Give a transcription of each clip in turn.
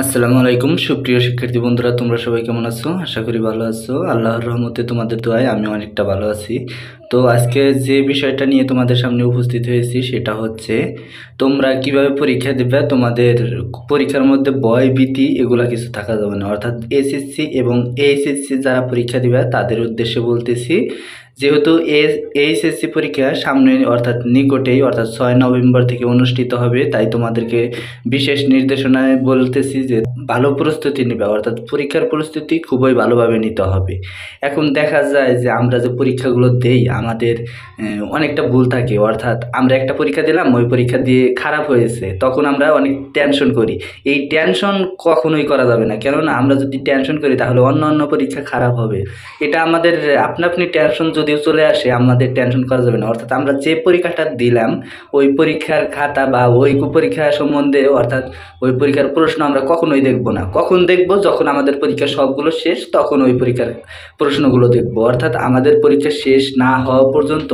আসসালামু আলাইকুম সুপ্রিয় শিক্ষার্থী বন্ধুরা, তোমরা সবাই কেমন আছো? আশা করি ভালো আছো। আল্লাহর রহমতে তোমাদের দোয়ায় আমি অনেকটা ভালো আছি। তো আজকে যে বিষয়টা নিয়ে তোমাদের সামনে উপস্থিত হয়েছি সেটা হচ্ছে তোমরা কিভাবে পরীক্ষা দেবে। তোমাদের পরীক্ষার মধ্যে ভয় ভীতি এগুলা কিছু থাকা যাবে না, অর্থাৎ এসএসসি এবং এইচএসসি যারা পরীক্ষা দিবে তাদের উদ্দেশ্যে বলতেছি। যেহেতু এইচএসসি পরীক্ষা সামনে অর্থাৎ নিকটেই অর্থাৎ 6 নভেম্বর থেকে অনুষ্ঠিত হবে, তাই তোমাদেরকে বিশেষ নির্দেশনায় বলতেছি যে ভালো প্রস্তুতি নিবে, অর্থাৎ পরীক্ষার প্রস্তুতি খুবই ভালোভাবে নিতে হবে। এখন দেখা যায় যে আমরা যে পরীক্ষাগুলো দেই আমাদের অনেকটা ভুল থাকে, অর্থাৎ আমরা একটা পরীক্ষা দিলাম, ওই পরীক্ষা দিয়ে খারাপ হয়েছে, তখন আমরা অনেক টেনশন করি। এই টেনশন কখনোই করা যাবে না, কেননা আমরা যদি টেনশন করি তাহলে অন্য অন্য পরীক্ষা খারাপ হবে। এটা আমাদের আপনা আপনি টেনশন যদিও চলে আসে, আমাদের টেনশন করা যাবে না। অর্থাৎ আমরা যে পরীক্ষাটা দিলাম ওই পরীক্ষার খাতা বা ওই পরীক্ষা সম্বন্ধে অর্থাৎ ওই পরীক্ষার প্রশ্ন আমরা কখনোই দেখব না। কখন দেখব? যখন আমাদের পরীক্ষা সবগুলো শেষ তখন ওই পরীক্ষার প্রশ্নগুলো দেখব। অর্থাৎ আমাদের পরীক্ষা শেষ না হওয়া পর্যন্ত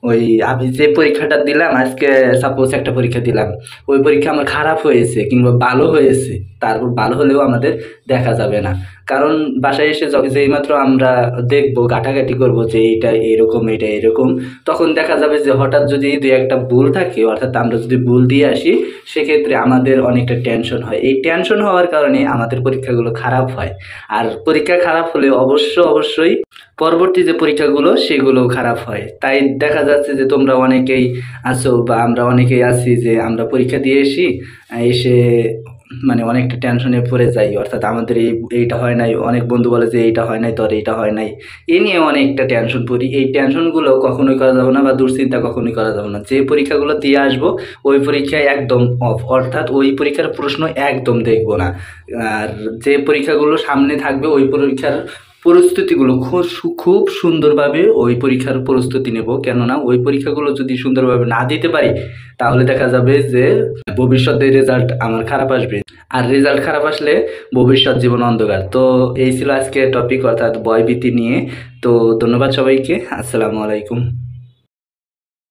ওই আমি যে পরীক্ষাটা দিলাম, আজকে সাপোজ একটা পরীক্ষা দিলাম, ওই পরীক্ষা আমার খারাপ হয়েছে কিংবা ভালো হয়েছে, তারপর ভালো হলেও আমাদের দেখা যাবে না। কারণ বাসায় এসে যেই মাত্র আমরা দেখবো, ঘাটাঘাটি করবো যে এইটা এরকম এটা এরকম, তখন দেখা যাবে যে হঠাৎ যদি দুই একটা ভুল থাকে, অর্থাৎ আমরা যদি ভুল দিয়ে আসি, সেক্ষেত্রে আমাদের অনেকটা টেনশন হয়। এই টেনশন হওয়ার কারণে আমাদের পরীক্ষাগুলো খারাপ হয়। আর পরীক্ষা খারাপ হলে অবশ্যই পরবর্তী যে পরীক্ষাগুলো সেগুলো খারাপ হয়। তাই দেখা যাচ্ছে যে তোমরা অনেকেই আছো বা আমরা অনেকেই আছি যে আমরা পরীক্ষা দিয়ে এসে মানে অনেকটা টেনশনে পড়ে যাই, অর্থাৎ আমাদের এইটা হয় নাই। অনেক বন্ধু বলে যে এইটা হয় নাই, তোর এইটা হয় নাই, এই নিয়ে অনেকটা টেনশন পড়ি। এই টেনশনগুলো কখনোই করা যাবে না বা দুশ্চিন্তা কখনোই করা যাবে না। যে পরীক্ষাগুলো দিয়ে আসবো ওই পরীক্ষায় একদম অফ, অর্থাৎ ওই পরীক্ষার প্রশ্ন একদম দেখবো না। আর যে পরীক্ষাগুলো সামনে থাকবে ওই পরীক্ষার প্রস্তুতিগুলো খুব সুন্দরভাবে ওই পরীক্ষার প্রস্তুতি নেব। কেননা ওই পরীক্ষাগুলো যদি সুন্দরভাবে না দিতে পারি তাহলে দেখা যাবে যে ভবিষ্যতে রেজাল্ট আমার খারাপ আসবে, আর রেজাল্ট খারাপ আসলে ভবিষ্যৎ জীবন অন্ধকার। তো এই ছিল আজকে টপিক, অর্থাৎ ভয়ভীতি নিয়ে। তো ধন্যবাদ সবাইকে। আসসালামু আলাইকুম।